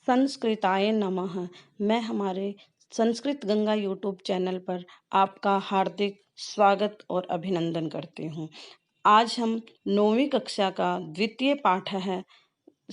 संस्कृताय नमः। मैं हमारे संस्कृत गंगा यूट्यूब चैनल पर आपका हार्दिक स्वागत और अभिनंदन करती हूँ। आज हम 9वीं कक्षा का द्वितीय पाठ है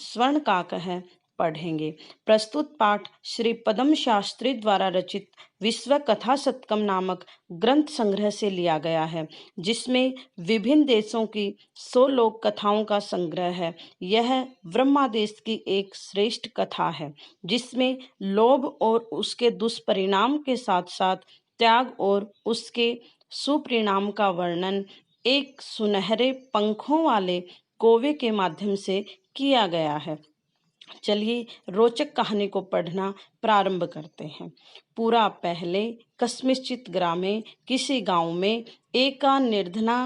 स्वर्णकाक है पढ़ेंगे। प्रस्तुत पाठ श्री पद्म शास्त्री द्वारा रचित विश्व कथा शतकम नामक ग्रंथ संग्रह से लिया गया है, जिसमें विभिन्न देशों की 100 लोक कथाओं का संग्रह है। यह ब्रह्मादेश की एक श्रेष्ठ कथा है, जिसमें लोभ और उसके दुष्परिणाम के साथ साथ त्याग और उसके सुपरिणाम का वर्णन एक सुनहरे पंखों वाले कौवे के माध्यम से किया गया है। चलिए रोचक कहानी को पढ़ना प्रारंभ करते हैं। पूरा पहले कस्मिंश्चित ग्रामे किसी गांव में एका निर्धना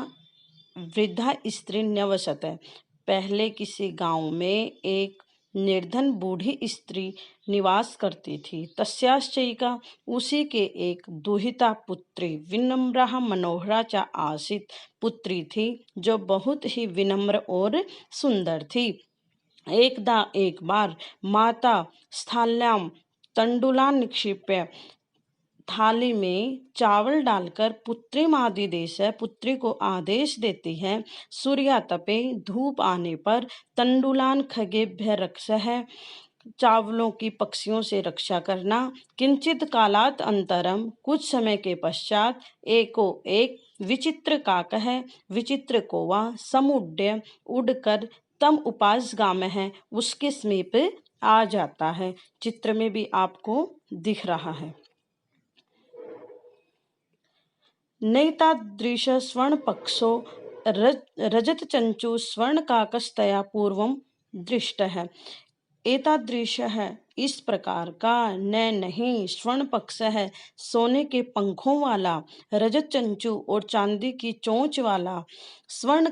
वृद्धा स्त्री न्यवसत है। पहले किसी गांव में एक निर्धन बूढ़ी स्त्री निवास करती थी। तस्याश्चैका उसी के एक दुहिता पुत्री विनम्रा मनोहरा च आसीत पुत्री थी, जो बहुत ही विनम्र और सुंदर थी। एक बार माता स्थाल्याम तंडुलान निक्षिप्य थाली में चावल डालकर पुत्री को आदेश देती है, सूर्या तपे धूप आने पर तंडुलान खगेभ्य रक्षः, चावलों की पक्षियों से रक्षा करना। किंचित कालात अंतरम कुछ समय के पश्चात एको एक विचित्र काक है, विचित्र कौवा समुड्य उड़कर तम उपास गाम है उसके समीप आ जाता है। चित्र में भी आपको दिख रहा है। नैतादृश स्वर्ण पक्षो रजत चंचु स्वर्ण काकस्तया पूर्वम दृष्ट है। एतादृश है इस प्रकार का, न नहीं स्वर्ण पक्ष है सोने के पंखों वाला, रजत चंचु और चांदी की चोंच वाला, स्वर्ण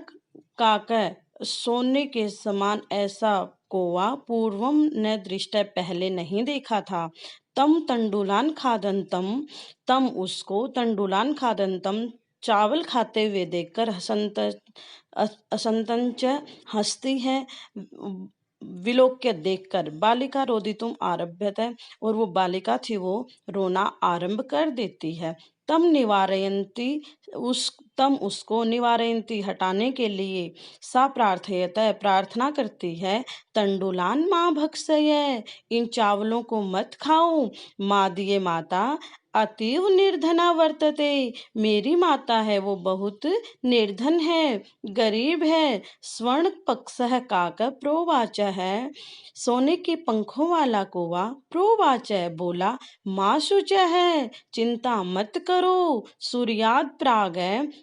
काक सोने के समान ऐसा कौवा पूर्वम न दृष्ट पहले नहीं देखा था। तम तंडुलान खादंतम तम चावल खाते हुए देखकर हसंतंच हंसती है। विलोक्य देखकर बालिका रोदितुम आरभ्यत है, और वो बालिका थी वो रोना आरंभ कर देती है। तम उसको निवारयंती हटाने के लिए सा प्रार्थयत प्रार्थना करती है, तंडुलान माँ भक्षय, इन चावलों को मत खाओ। मादिये माता अतीव निर्धना वर्तते, मेरी माता है वो बहुत निर्धन है, गरीब है। स्वर्ण पक्षः काक प्रोवाच है, सोने के पंखों वाला कौवा प्रोवाच बोला, माँ शुच है, चिंता मत करो। सूर्याद प्राग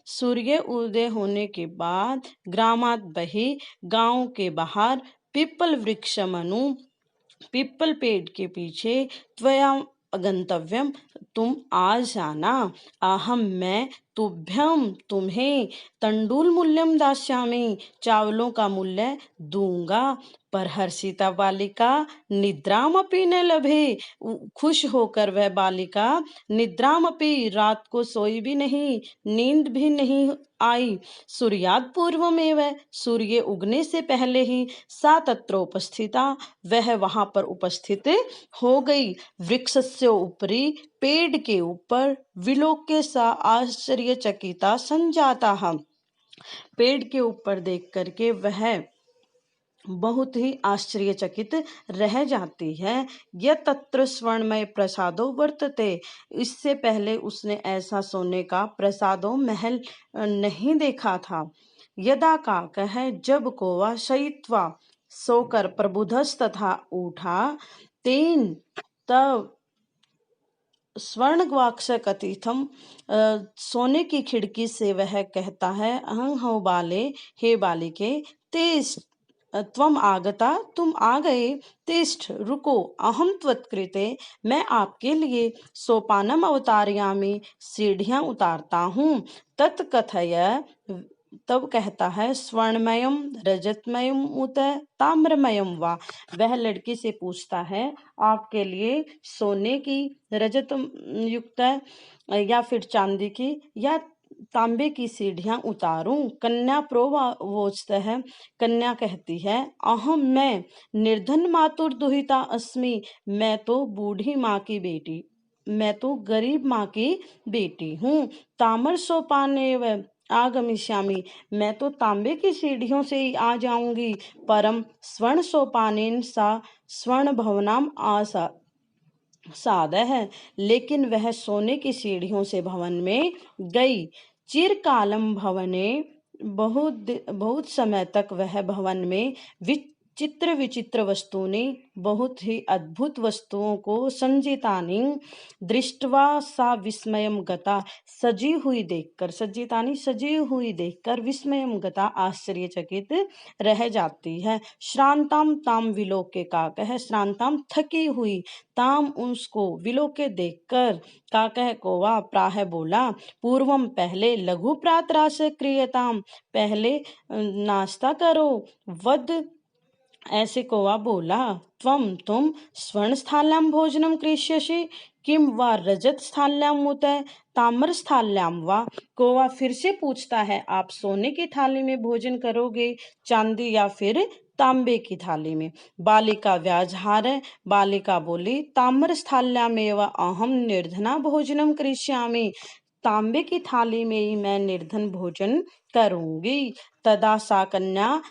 सूर्य उदय होने के बाद, ग्रामात बही गांव के बाहर, पिपल वृक्ष मनु पिपल पेड़ के पीछे, त्वया अगंतव्यम तुम आ जाना, अहम मैं तुभ्यम तुम्हें तंडुल मूल्यम दास्यामि, चावलों का मूल्य दूंगा। पर हर्षिता बालिका निद्रामपि न लभे, खुश होकर वह बालिका निद्रामपि रात को सोई भी नहीं, नींद भी नहीं आई। सूर्याद पूर्वमेव सूर्य उगने से पहले ही सा तत्र उपस्थिता वह वहां पर उपस्थित हो गई। वृक्षस्य ऊपरी पेड़ के ऊपर विलोक्य सा आश्चर्यचकिता संजाता, पेड़ के ऊपर देख करके वह बहुत ही आश्चर्यचकित रह जाती है। यह तत्र स्वर्णमय प्रसादो वर्तते, इससे पहले उसने ऐसा सोने का प्रसादो महल नहीं देखा था। यदा काक है जब कौवा शयित्वा सोकर प्रबुधस्तथा उठा, तेन तब स्वर्णग्वाक्ष कथितम सोने की खिड़की से वह कहता है, अहं हो बाले, हे बालिके, तेज त्वम आगता, तुम आ गए, तिष्ठ रुको, अहम त्वत्कृते, मैं आपके लिए सोपानम अवतारयामि, सीढ़ियां उतारता हूँ। तत्कथय तब कहता है, स्वर्णमयम रजतमयम उत ताम्रमयम वा, वह लड़की से पूछता है आपके लिए सोने की रजत युक्त या फिर चांदी की या तांबे की सीढ़ियां उतारूं। कन्या प्रोवावोचतः, कन्या कहती है, अहम मैं निर्धन मातुर दुहिता अस्मि, मैं तो बूढ़ी माँ की बेटी, मैं तो गरीब माँ की बेटी हूँ। तामर सोपानेव आगमिष्यामि, मैं तो तांबे की सीढ़ियों से ही आ जाऊंगी। परम स्वर्ण सोपानेन सा स्वर्ण भवनाम आसा सादा है, लेकिन वह सोने की सीढ़ियों से भवन में गई। चिरकालम भवने, बहुत समय तक वह भवन में विचित्र विचित्र वस्तुनि, बहुत ही अद्भुत वस्तुओं को संजितानि दृष्टवा सा विस्मयम गता, सजी हुई देखकर विस्मयम गता आश्चर्यचकित रह जाती है। श्रांताम ताम विलोके काकः, श्रांताम थकी हुई, ताम उसको, विलोके देखकर, काकः कौवा प्राह बोला, पूर्वम पहले, लघु प्रातराश क्रियताम, पहले नाश्ता करो, वद ऐसे कौवा बोला, तुम स्वर्ण स्थाल्याम भोजनम करिष्यसि, किम वा रजत स्थाल्याम उत ताम्र स्थाल्याम वा। कौवा फिर से पूछता है, आप सोने की थाली में भोजन करोगे, चांदी या फिर तांबे की थाली में। बालिका व्याजहार, बालिका बोली, ताम्र स्थाल्यामेव अहम निर्धना भोजनम करिष्यामि, तांबे की थाली में ही मैं निर्धन भोजन करूंगी। तदा सा कन्या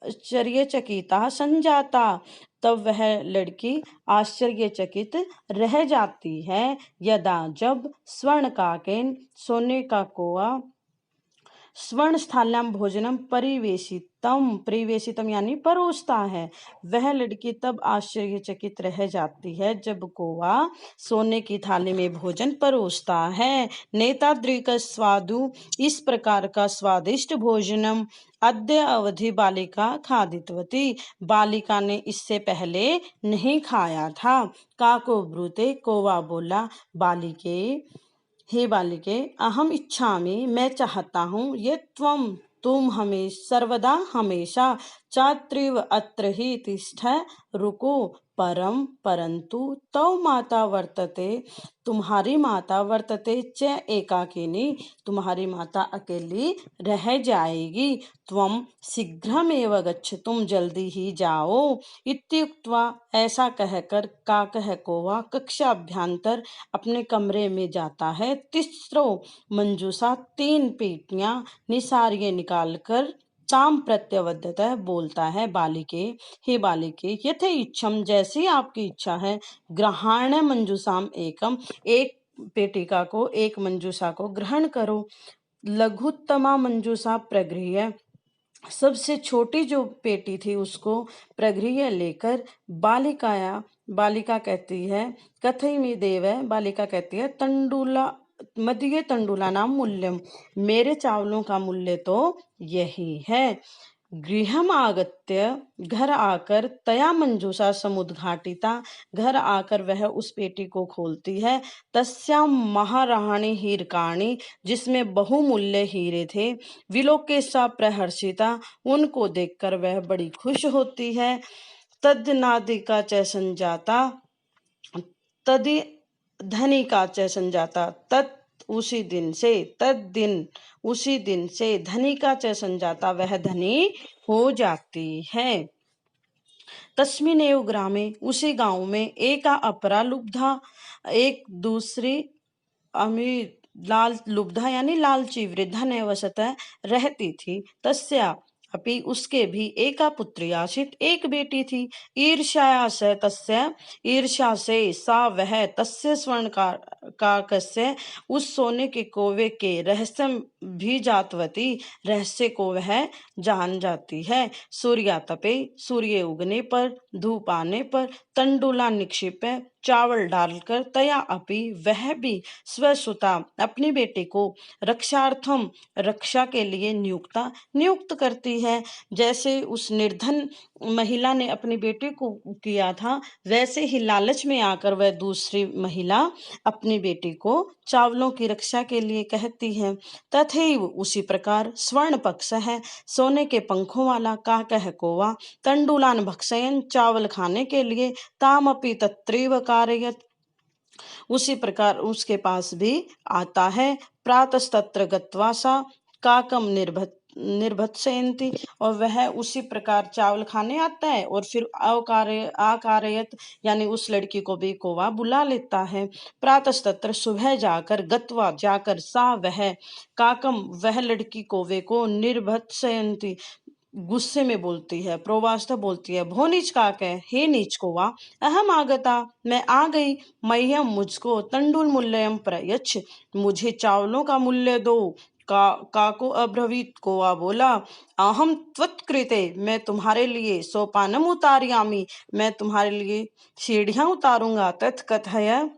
आश्चर्यचकिता संजाता, तब वह लड़की आश्चर्यचकित रह जाती है। यदा जब स्वर्ण काकेन, सोने का कौवा, स्वर्ण स्थाल्याम भोजनम परिवेशितम यानी परोसता है, वह लड़की तब आश्चर्यचकित रह जाती है जब कौवा सोने की थाली में भोजन परोसता है। नेताद्रिक स्वादु, इस प्रकार का स्वादिष्ट भोजनम अद्य अवधि बालिका खादितवती, बालिका ने इससे पहले नहीं खाया था। काको ब्रूते, कौवा बोला, बालिके, हे बालिके, अहम इच्छामि, मैं चाहता हूँ, ये तुम हमें सर्वदा हमेशा चात्रिव अत्र ही तिष्ठ, रुको, परंतु तव माता वर्तते, तुम्हारी माता वर्तते च एकाकिनी, तुम्हारी माता अकेली रह जाएगी। त्वम शीघ्रमेव गच्छ, तुम जल्दी ही जाओ। इत्युक्त्वा, ऐसा कहकर काकः कौवा कक्षाभ्यंतर अपने कमरे में जाता है। तिस्रो मंजूषा, 3 पेटियां निसारिये निकालकर ताम प्रत्यवदतः बोलता है, बालिके, हे बालिके, यथे इच्छम, जैसी आपकी इच्छा है, ग्रहण मंजूषाम एकम, एक पेटिका को, एक मंजूषा को ग्रहण करो। लघुत्तमा मंजूषा प्रगृह्य, सबसे छोटी जो पेटी थी उसको प्रगृह्य लेकर बालिका कहती है, कथयमि देव, बालिका कहती है, तंडुला मदीय तंडुला नाम मूल्यम, मेरे चावलों का मूल्य तो यही है। गृहम आगत्य, घर आकर, तया मंजूषा समुद्घाटिता, घर आकर वह उस पेटी को खोलती है। तस्याम महाराणी हीरकाणी, जिसमें बहुमूल्य हीरे थे। विलोके सा प्रहर्षिता, उनको देखकर वह बड़ी खुश होती है। तद्नादिका च संजाता, तदि धनी का च संजाता, उसी दिन से, उसी दिन से धनी का च संजाता, वह धनी हो जाती है। तस्मिनेव ग्रामे, उसी गांव में, एका अपरा लुब्धा, एक दूसरी अमीर लुब्धा यानी लालची वृद्धा निवसतः रहती थी। तस्या अपि, उसके भी, एका पुत्री आसीत, एक बेटी थी। ईर्ष्या से तस्य, ईर्ष्या से सा वह, तस्य स्वर्ण काकस्य, उस सोने के कौवे के रहस्य भी जातवती, रहस्य को वह जान जाती है। सूर्या तपे, सूर्य उगने पर, धूप आने पर, तंडुला निक्षिपे, चावल डालकर, तया अपि, वह भी, स्वसुता, अपनी बेटी को, रक्षार्थम, रक्षा के लिए नियुक्त करती है। जैसे उस निर्धन महिला ने अपनी बेटी को किया था, वैसे ही लालच में आकर वह दूसरी महिला अपनी बेटी को चावलों की रक्षा के लिए कहती है। तथैव, उसी प्रकार, स्वर्ण पक्ष है, सोने के पंखों वाला, काकः कौवा, तंडुलान भक्षयन, चावल खाने के लिए, तामपि तत्रैव कारयत, उसी प्रकार उसके पास भी आता है। प्रातस्तत्र गत्वा सा काकम निर्भत्सयन्ति, और वह उसी प्रकार चावल खाने आता है और फिर आकारयत यानी उस लड़की को भी कौवा बुला लेता है। प्रातस्तत्र सुबह जाकर, गत्वा जाकर, सा वह, काकम वह लड़की कौवे को, निर्भत्सयन्ति गुस्से में बोलती है, प्रोवास्तव बोलती है, भो नीच काके, हे नीच कौवा, अहम आगता, मैं आ गई, मह्यम मुझको, तंडुल मूल्यम प्रयच्छ, मुझे चावलों का मूल्य दो। काको अब्रवीत, कौवा बोला, अहम त्वत्कृते, मैं तुम्हारे लिए सोपानम उतारयामी, मैं तुम्हारे लिए सीढ़ियां उतारूंगा। तत्कथय,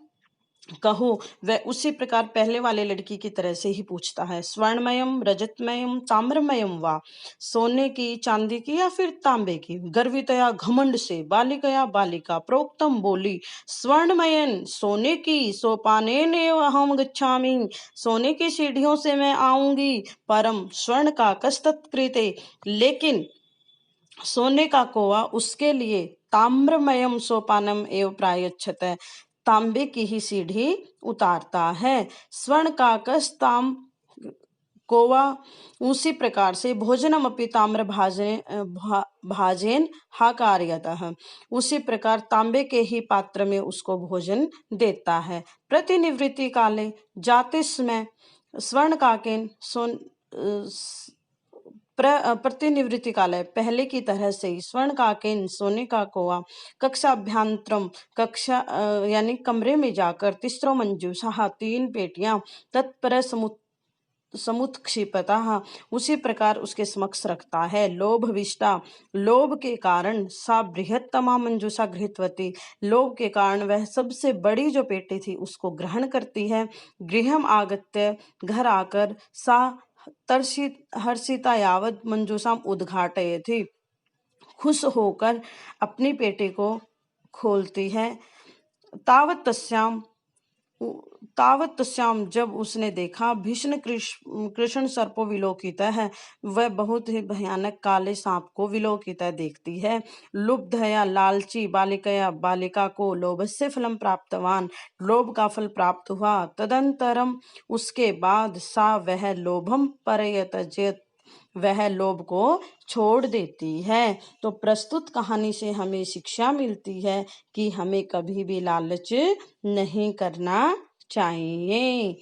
कहो, वह उसी प्रकार पहले वाले लड़की की तरह से ही पूछता है। स्वर्णमयम रजतमयम ताम्रमयम वा, सोने की, चांदी की या फिर तांबे की। गर्वितया घमंड से बालिकया बालिका प्रोक्तम बोली, स्वर्णमयन, सोने की, सोपानेन एव अहम गच्छामि, सोने की सीढ़ियों से मैं आऊंगी। परम स्वर्ण का कस्तत्कृते, लेकिन सोने का कौवा उसके लिए ताम्रमयम सोपानम एव प्रायच्छत, तांबे की ही सीढ़ी उतारता है। स्वर्ण काकस ताम, कौवा उसी प्रकार से भोजनम अपि ताम्र भाजेन हाकारयतः, उसी प्रकार तांबे के ही पात्र में उसको भोजन देता है। प्रतिनिवृत्ति काले, जाते समय स्वर्ण काकेन प्रतिनिवृत्ति काल, पहले की तरह से ही स्वर्ण काकेन, सोने का कौवा, कक्षाभ्यंतरम, कक्षा यानी कमरे में जाकर, तिस्रो मंजूषा, 3 पेटियां, तत्पर समुत्क्षिपतः, उसी प्रकार उसके समक्ष रखता है। लोभविष्टा, लोभ के कारण, सा बृहत्तमा मंजूषा गृहीतवती, लोभ के कारण वह सबसे बड़ी जो पेटी थी उसको ग्रहण करती है। गृहम आगत्य, घर आकर, सा हर्षिता यावत मंजूषाम उद्घाटयति, खुश होकर अपनी पेटी को खोलती है। तावत तस्याम, जब उसने देखा, भीषण कृष्ण सर्पो विलोकित है, वह बहुत ही भयानक काले सांप को विलोकित देखती है। लुब्धया लालची बालिकया, बालिका को लोभस्य फलम प्राप्तवान, लोभ का फल प्राप्त हुआ। तदंतरम, उसके बाद, सा वह लोभम परयत्यजेत, वह लोभ को छोड़ देती है। तो प्रस्तुत कहानी से हमें शिक्षा मिलती है कि हमें कभी भी लालच नहीं करना चाहिए।